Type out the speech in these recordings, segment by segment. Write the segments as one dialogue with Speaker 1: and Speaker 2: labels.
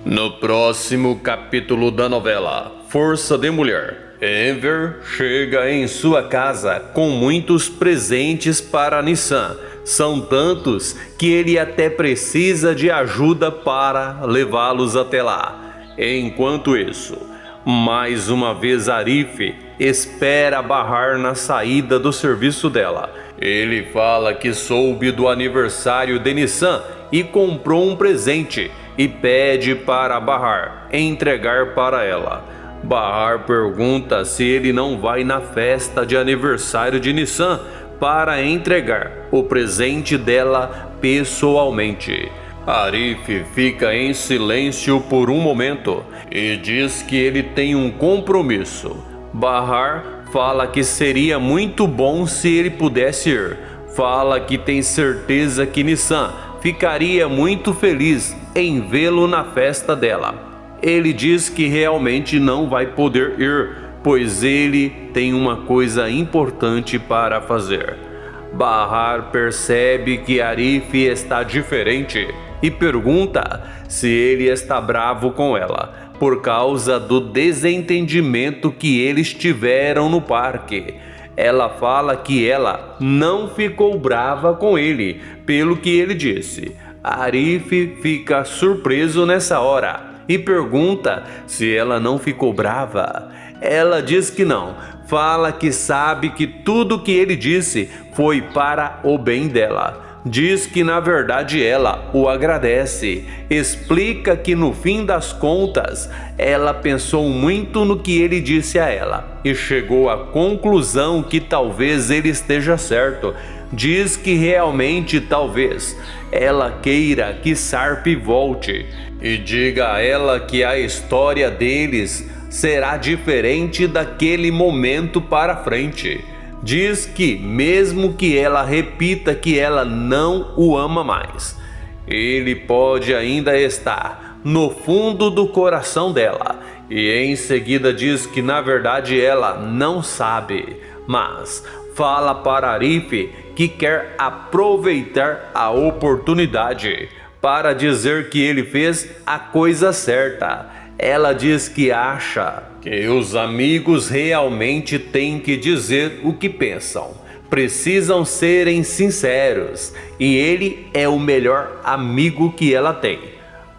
Speaker 1: No próximo capítulo da novela Força de Mulher, Enver chega em sua casa com muitos presentes para Nissan. São tantos que ele até precisa de ajuda para levá-los até lá. Enquanto isso, mais uma vez Arif espera Bahar na saída do serviço dela. Ele fala que soube do aniversário de Nissan e comprou um presente e pede para Bahar entregar para ela. Bahar pergunta se ele não vai na festa de aniversário de Nissan para entregar o presente dela pessoalmente. Arif fica em silêncio por um momento e diz que ele tem um compromisso. Bahar fala que seria muito bom se ele pudesse ir. Fala que tem certeza que Nissan ficaria muito feliz em vê-lo na festa dela. Ele diz que realmente não vai poder ir, pois ele tem uma coisa importante para fazer. Bahar percebe que Arif está diferente e pergunta se ele está bravo com ela por causa do desentendimento que eles tiveram no parque. Ela fala que ela não ficou brava com ele, pelo que ele disse. Arif fica surpreso nessa hora e pergunta se ela não ficou brava. Ela diz que não, fala que sabe que tudo que ele disse foi para o bem dela. Diz que na verdade ela o agradece, explica que no fim das contas ela pensou muito no que ele disse a ela e chegou à conclusão que talvez ele esteja certo. Diz que realmente talvez ela queira que Sarp volte e diga a ela que a história deles será diferente daquele momento para frente. Diz que mesmo que ela repita que ela não o ama mais, ele pode ainda estar no fundo do coração dela. E em seguida diz que na verdade ela não sabe, mas fala para Arif que quer aproveitar a oportunidade para dizer que ele fez a coisa certa. Ela diz que acha que os amigos realmente têm que dizer o que pensam. Precisam serem sinceros e ele é o melhor amigo que ela tem.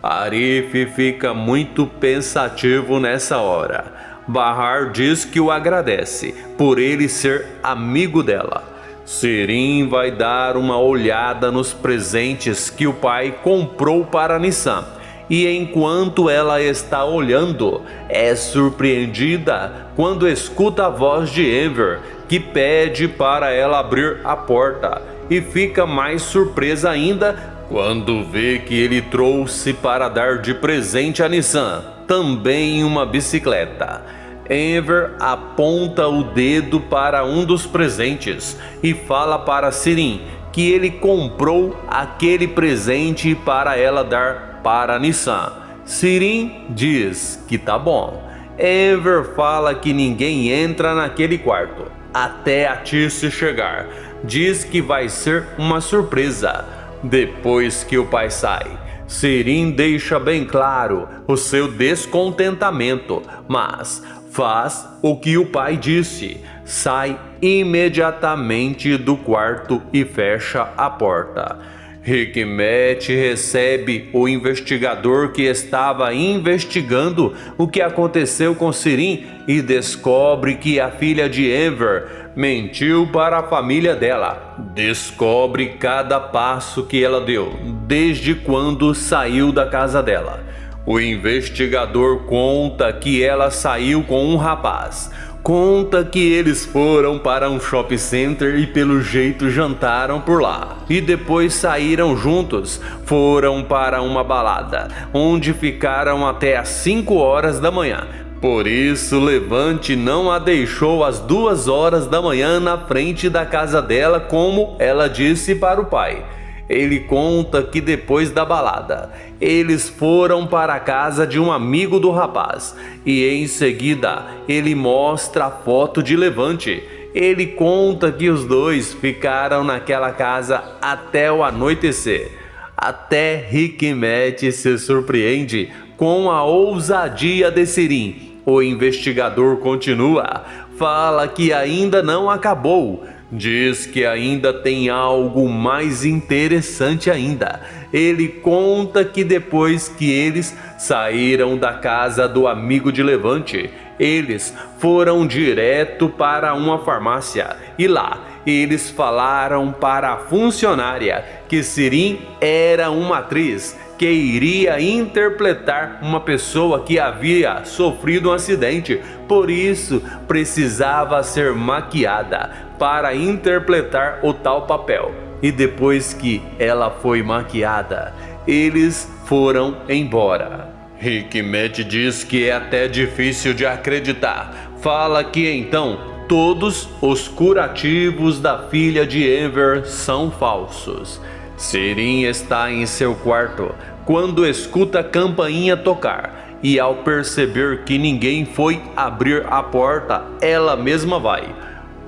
Speaker 1: Arif fica muito pensativo nessa hora. Bahar diz que o agradece por ele ser amigo dela. Sirin vai dar uma olhada nos presentes que o pai comprou para Nissan. E enquanto ela está olhando, é surpreendida quando escuta a voz de Enver, que pede para ela abrir a porta, e fica mais surpresa ainda quando vê que ele trouxe para dar de presente a Nissan também uma bicicleta. Enver aponta o dedo para um dos presentes e fala para Sirin que ele comprou aquele presente para ela dar para Nissan. Sirin diz que tá bom. Enver fala que ninguém entra naquele quarto até a Tirce chegar. Diz que vai ser uma surpresa depois que o pai sai. Sirin deixa bem claro o seu descontentamento, mas faz o que o pai disse. Sai imediatamente do quarto e fecha a porta. Hikmet recebe o investigador que estava investigando o que aconteceu com Sirin e descobre que a filha de Enver mentiu para a família dela. Descobre cada passo que ela deu desde quando saiu da casa dela. O investigador conta que ela saiu com um rapaz. Conta que eles foram para um shopping center e pelo jeito jantaram por lá. E depois saíram juntos, foram para uma balada, onde ficaram até às 5 horas da manhã. Por isso, Levante não a deixou às 2 horas da manhã na frente da casa dela, como ela disse para o pai. Ele conta que depois da balada, eles foram para a casa de um amigo do rapaz e em seguida ele mostra a foto de Levante. Ele conta que os dois ficaram naquela casa até o anoitecer. Até Hikmet se surpreende com a ousadia de Sirin. O investigador continua, fala que ainda não acabou. Diz que ainda tem algo mais interessante ainda. Ele conta que depois que eles saíram da casa do amigo de Levante, eles foram direto para uma farmácia e lá eles falaram para a funcionária que Sirin era uma atriz que iria interpretar uma pessoa que havia sofrido um acidente, por isso precisava ser maquiada para interpretar o tal papel. E depois que ela foi maquiada, eles foram embora. Hikmet diz que é até difícil de acreditar. Fala que então todos os curativos da filha de Enver são falsos. Sirin está em seu quarto quando escuta a campainha tocar e ao perceber que ninguém foi abrir a porta, ela mesma vai.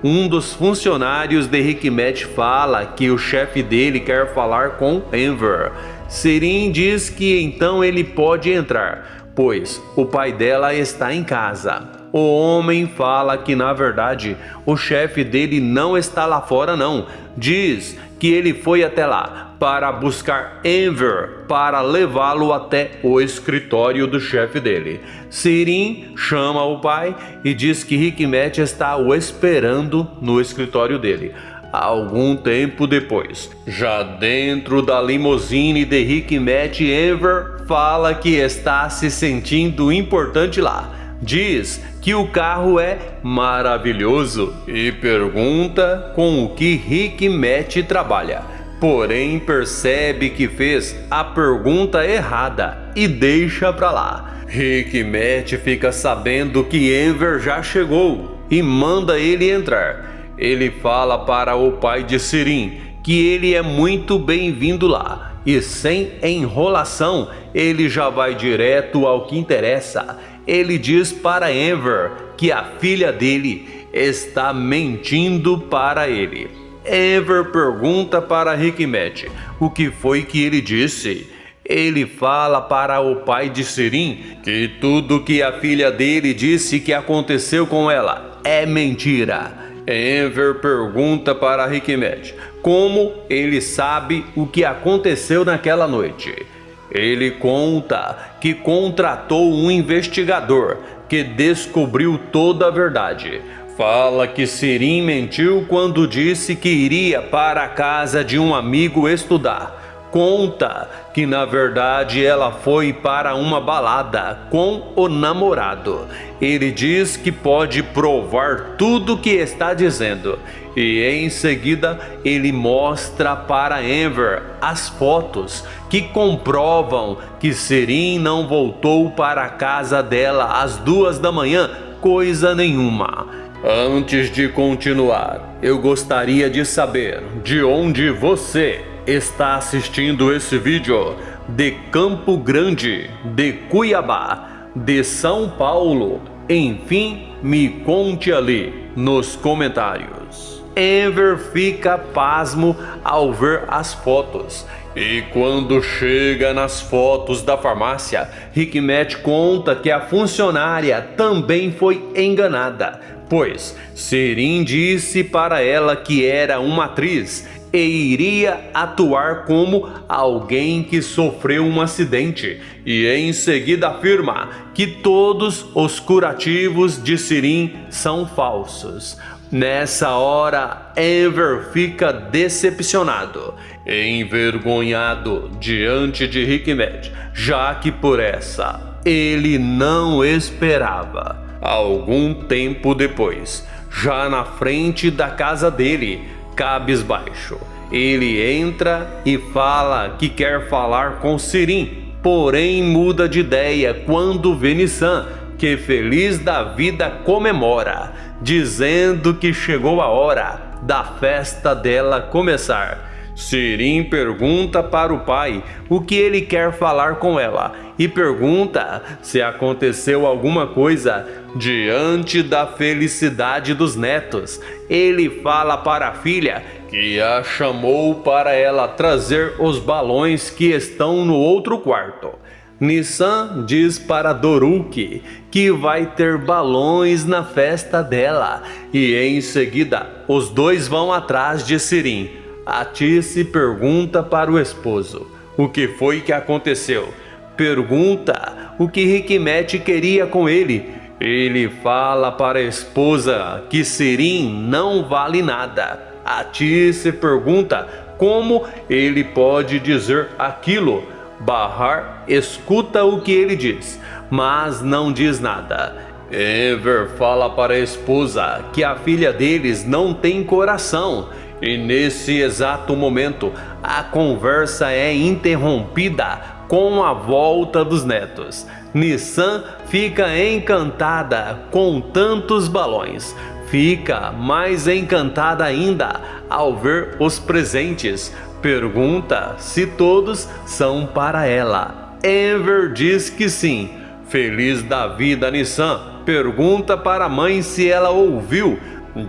Speaker 1: Um dos funcionários de Hikmet fala que o chefe dele quer falar com Enver. Sirin diz que então ele pode entrar, pois o pai dela está em casa. O homem fala que na verdade o chefe dele não está lá fora não. Diz que ele foi até lá para buscar Enver para levá-lo até o escritório do chefe dele. Sirin chama o pai e diz que Hikmet está o esperando no escritório dele. Algum tempo depois, já dentro da limusine de Hikmet, Enver fala que está se sentindo importante lá. Diz que o carro é maravilhoso e pergunta com o que Hikmet trabalha. Porém, percebe que fez a pergunta errada e deixa pra lá. Hikmet fica sabendo que Enver já chegou e manda ele entrar. Ele fala para o pai de Sirin que ele é muito bem-vindo lá e sem enrolação ele já vai direto ao que interessa. Ele diz para Enver que a filha dele está mentindo para ele. Enver pergunta para Hikmet o que foi que ele disse. Ele fala para o pai de Sirin que tudo que a filha dele disse que aconteceu com ela é mentira. Enver pergunta para Hikmet como ele sabe o que aconteceu naquela noite. Ele conta que contratou um investigador que descobriu toda a verdade. Fala que Sirin mentiu quando disse que iria para a casa de um amigo estudar. Conta que na verdade ela foi para uma balada com o namorado. Ele diz que pode provar tudo o que está dizendo. E em seguida ele mostra para Enver as fotos que comprovam que Sirin não voltou para a casa dela às 2 da manhã, coisa nenhuma. Antes de continuar, eu gostaria de saber de onde você está assistindo esse vídeo. De Campo Grande, de Cuiabá, de São Paulo, enfim, me conte ali nos comentários. Enver fica pasmo ao ver as fotos. E quando chega nas fotos da farmácia, Hikmet conta que a funcionária também foi enganada, pois Sirin disse para ela que era uma atriz e iria atuar como alguém que sofreu um acidente, e em seguida afirma que todos os curativos de Sirin são falsos. Nessa hora, Enver fica decepcionado e envergonhado diante de Hikmet, já que por essa ele não esperava. Algum tempo depois, já na frente da casa dele, cabisbaixo, ele entra e fala que quer falar com Sirin, porém muda de ideia quando vê Nissan, que feliz da vida comemora, dizendo que chegou a hora da festa dela começar. Sirim pergunta para o pai o que ele quer falar com ela e pergunta se aconteceu alguma coisa diante da felicidade dos netos. Ele fala para a filha que a chamou para ela trazer os balões que estão no outro quarto. Nissan diz para Doruk que vai ter balões na festa dela e em seguida os dois vão atrás de Sirim. Atice pergunta para o esposo o que foi que aconteceu. Pergunta o que Hikmet queria com ele. Ele fala para a esposa que Sirim não vale nada. Atice pergunta como ele pode dizer aquilo. Bahar escuta o que ele diz, mas não diz nada. Enver fala para a esposa que a filha deles não tem coração. E nesse exato momento, a conversa é interrompida com a volta dos netos. Nissan fica encantada com tantos balões. Fica mais encantada ainda ao ver os presentes. Pergunta se todos são para ela. Enver diz que sim. Feliz da vida, Nissan pergunta para a mãe se ela ouviu.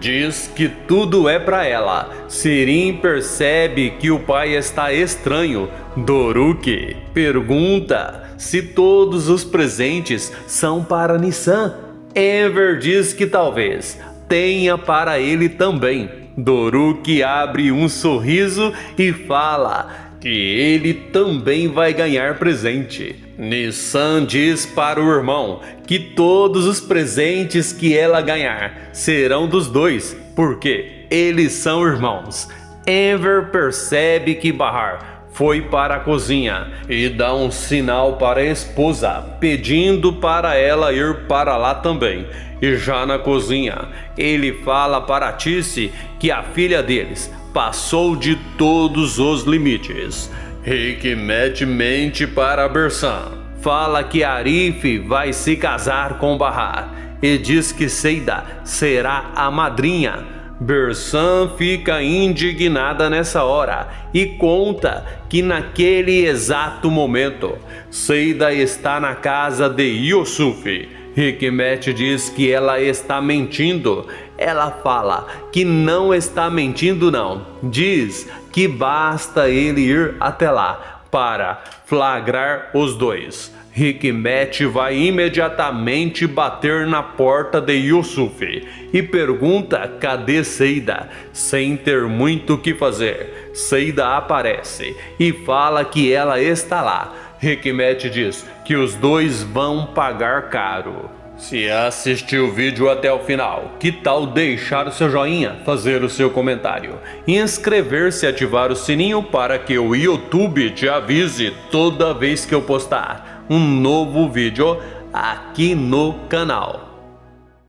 Speaker 1: Diz que tudo é para ela. Sirim percebe que o pai está estranho. Doruk pergunta se todos os presentes são para Nissan. Enver diz que talvez tenha para ele também. Doruk abre um sorriso e fala que ele também vai ganhar presente. Nissan diz para o irmão que todos os presentes que ela ganhar serão dos dois, porque eles são irmãos. Enver percebe que Bahar foi para a cozinha e dá um sinal para a esposa, pedindo para ela ir para lá também. E já na cozinha, ele fala para Atice que a filha deles passou de todos os limites. Hikmet mente para Bersan. Fala que Arif vai se casar com Bahar e diz que Seida será a madrinha. Bersan fica indignada nessa hora e conta que naquele exato momento Seida está na casa de Yusuf. Hikmet diz que ela está mentindo. Ela fala que não está mentindo não. Diz que basta ele ir até lá para flagrar os dois. Hikmet vai imediatamente bater na porta de Yusuf e pergunta cadê Seida. Sem ter muito o que fazer, Seida aparece e fala que ela está lá. Hikmet diz que os dois vão pagar caro. Se assistiu o vídeo até o final, que tal deixar o seu joinha, fazer o seu comentário, inscrever-se e ativar o sininho para que o YouTube te avise toda vez que eu postar um novo vídeo aqui no canal.